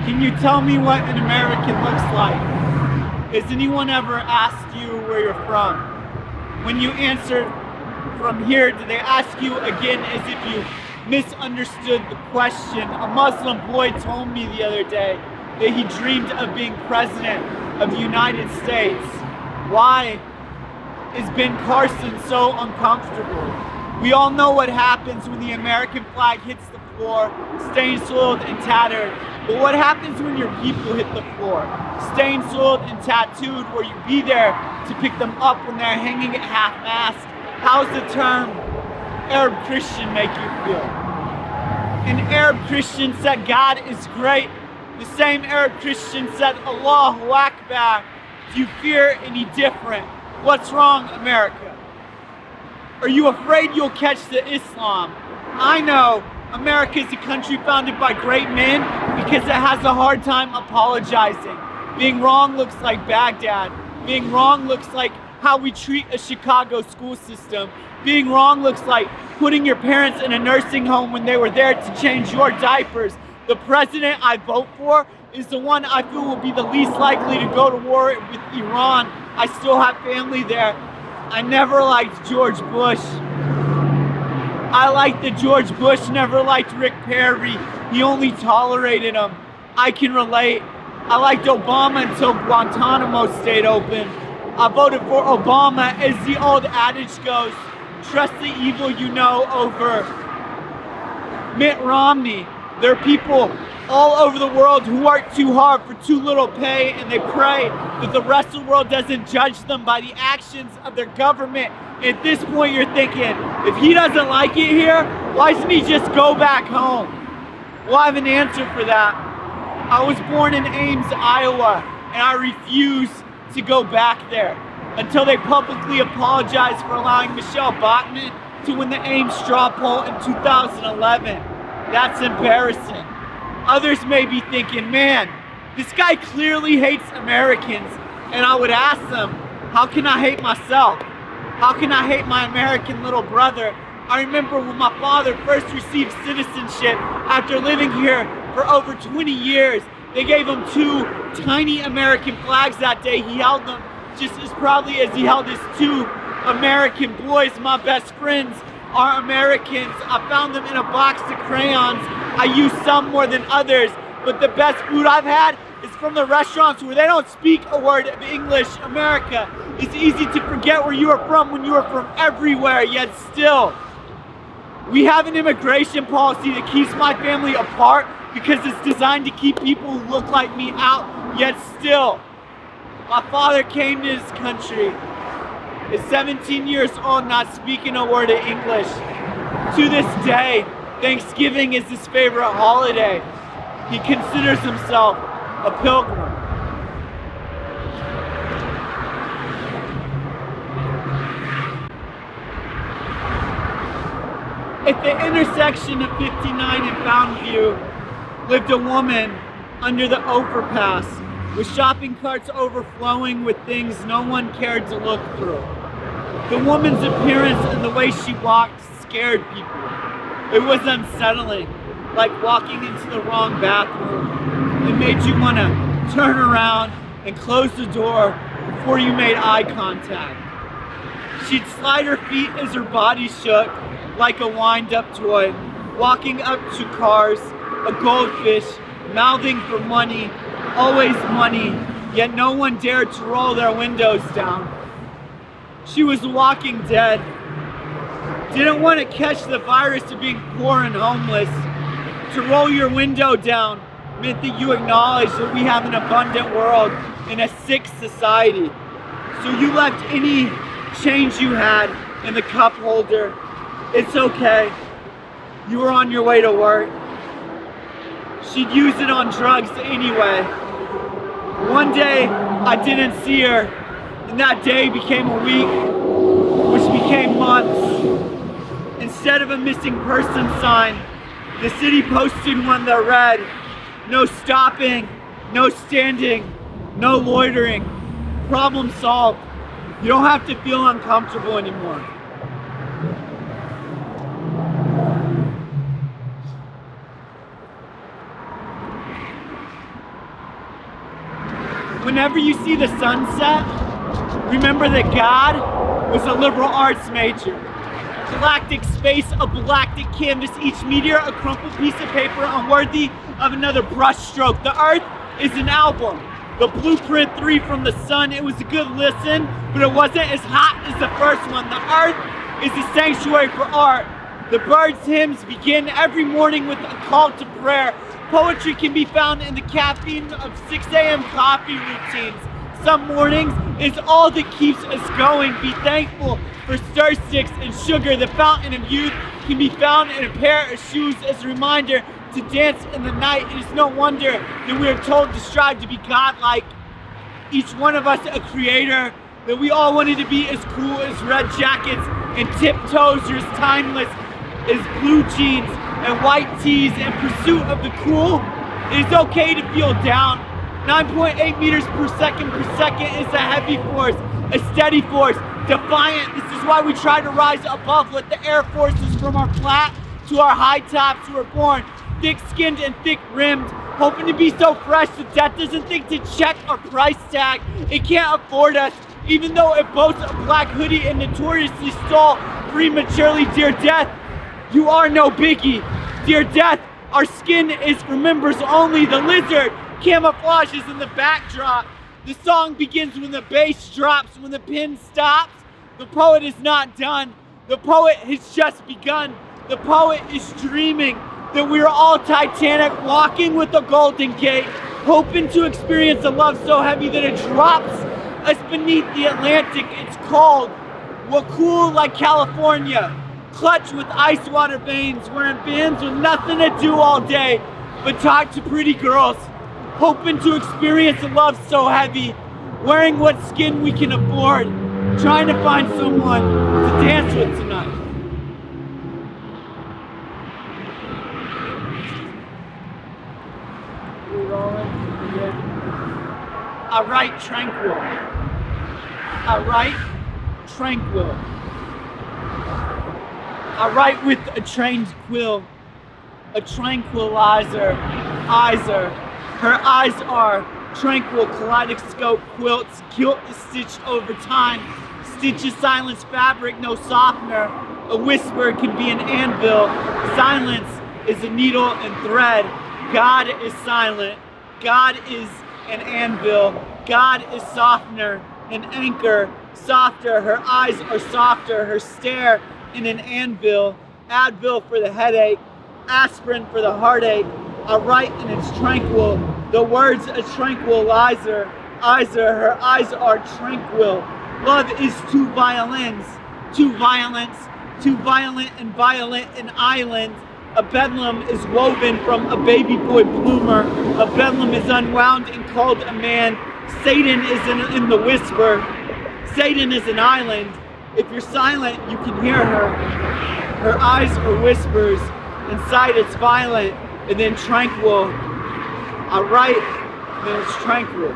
Can you tell me what an American looks like? Has anyone ever asked you where you're from? When you answered from here, do they ask you again as if you misunderstood the question? A Muslim boy told me the other day that he dreamed of being president of the United States. Why is Ben Carson so uncomfortable? We all know what happens when the American flag hits the floor, stained, soiled, and tattered. But what happens when your people hit the floor, stained, soiled, and tattooed? Will you be there to pick them up when they're hanging at half-mast? How's the term Arab Christian make you feel? An Arab Christian said God is great. The same Arab Christian said Allahu Akbar. Do you fear any different? What's wrong, America? Are you afraid you'll catch the Islam? I know America is a country founded by great men because it has a hard time apologizing. Being wrong looks like Baghdad. Being wrong looks like how we treat a Chicago school system. Being wrong looks like putting your parents in a nursing home when they were there to change your diapers. The president I vote for is the one I feel will be the least likely to go to war with Iran. I still have family there. I never liked George Bush. I liked that George Bush never liked Rick Perry. He only tolerated him. I can relate. I liked Obama until Guantanamo stayed open. I voted for Obama, as the old adage goes, trust the evil you know over Mitt Romney. There are people all over the world who work too hard for too little pay, and they pray that the rest of the world doesn't judge them by the actions of their government. At this point, you're thinking, if he doesn't like it here, why doesn't he just go back home? Well, I have an answer for that. I was born in Ames, Iowa, and I refuse to go back there until they publicly apologize for allowing Michelle Bachmann to win the Ames straw poll in 2011. That's embarrassing. Others may be thinking, man, this guy clearly hates Americans. And I would ask them, how can I hate myself? How can I hate my American little brother? I remember when my father first received citizenship after living here for over 20 years. They gave him 2 tiny American flags that day. He held them just as proudly as he held his 2 American boys. My best friends are Americans. I found them in a box of crayons. I use some more than others, but the best food I've had is from the restaurants where they don't speak a word of English. America, it's easy to forget where you are from when you are from everywhere, yet still, we have an immigration policy that keeps my family apart because it's designed to keep people who look like me out, yet still, my father came to this country at 17 years old, not speaking a word of English. To this day, Thanksgiving is his favorite holiday. He considers himself a pilgrim. At the intersection of 59 and Fountain View lived a woman under the overpass with shopping carts overflowing with things no one cared to look through. The woman's appearance and the way she walked scared people. It was unsettling, like walking into the wrong bathroom. It made you want to turn around and close the door before you made eye contact. She'd slide her feet as her body shook like a wind-up toy, walking up to cars, a goldfish, mouthing for money, always money, yet no one dared to roll their windows down. She was walking dead. Didn't want to catch the virus of being poor and homeless. To roll your window down meant that you acknowledge that we have an abundant world in a sick society. So you left any change you had in the cup holder. It's okay. You were on your way to work. She'd use it on drugs anyway. One day, I didn't see her, and that day became a week, which became months. Instead of a missing person sign, the city posted one that read, "No stopping, no standing, no loitering. Problem solved. You don't have to feel uncomfortable anymore." Whenever you see the sunset, remember that God was a liberal arts major. Galactic space, a galactic canvas, each meteor a crumpled piece of paper unworthy of another brushstroke. The Earth is an album. The Blueprint 3 from the sun. It was a good listen, but it wasn't as hot as the first one. The Earth is a sanctuary for art. The Birds' hymns begin every morning with a call to prayer. Poetry can be found in the caffeine of 6 a.m. coffee routines. Some mornings is all that keeps us going. Be thankful for stir sticks and sugar. The fountain of youth can be found in a pair of shoes as a reminder to dance in the night. It is no wonder that we are told to strive to be godlike. Each one of us a creator, that we all wanted to be as cool as red jackets and tiptoes are as timeless as blue jeans and white tees. In pursuit of the cool, it is okay to feel down. 9.8 meters per second is a heavy force, a steady force, defiant. This is why we try to rise above. Let the air forces from our flat to our high tops who are born thick-skinned and thick-rimmed, hoping to be so fresh that death doesn't think to check our price tag. It can't afford us, even though it boasts a black hoodie and notoriously stole prematurely. Dear death, you are no biggie. Dear death, our skin is for members only. The lizard camouflages in the backdrop. The song begins when the bass drops, when the pen stops. The poet is not done. The poet has just begun. The poet is dreaming that we are all Titanic walking with the Golden Gate, hoping to experience a love so heavy that it drops us beneath the Atlantic. It's cold. We're cool like California, clutch with ice water veins, wearing bands with nothing to do all day but talk to pretty girls, hoping to experience a love so heavy, wearing what skin we can afford, trying to find someone to dance with tonight. I write tranquil. I write tranquil. I write with a trained quill, a tranquilizer, Her eyes are tranquil, kaleidoscope quilts, guilt is stitched over time. Stitches silence fabric, no softener. A whisper can be an anvil. Silence is a needle and thread. God is silent. God is an anvil. God is softener, an anchor, softer. Her eyes are softer. Her stare in an anvil. Advil for the headache. Aspirin for the heartache. I write and it's tranquil. The words a tranquilizer. Her eyes are tranquil. Love is two violins. Two violence. Too violent and violent an island. A bedlam is woven from a baby boy bloomer. A bedlam is unwound and called a man. Satan is in the whisper. Satan is an island. If you're silent, you can hear her. Her eyes are whispers. Inside it's violent and then tranquil. I write, then it's tranquil.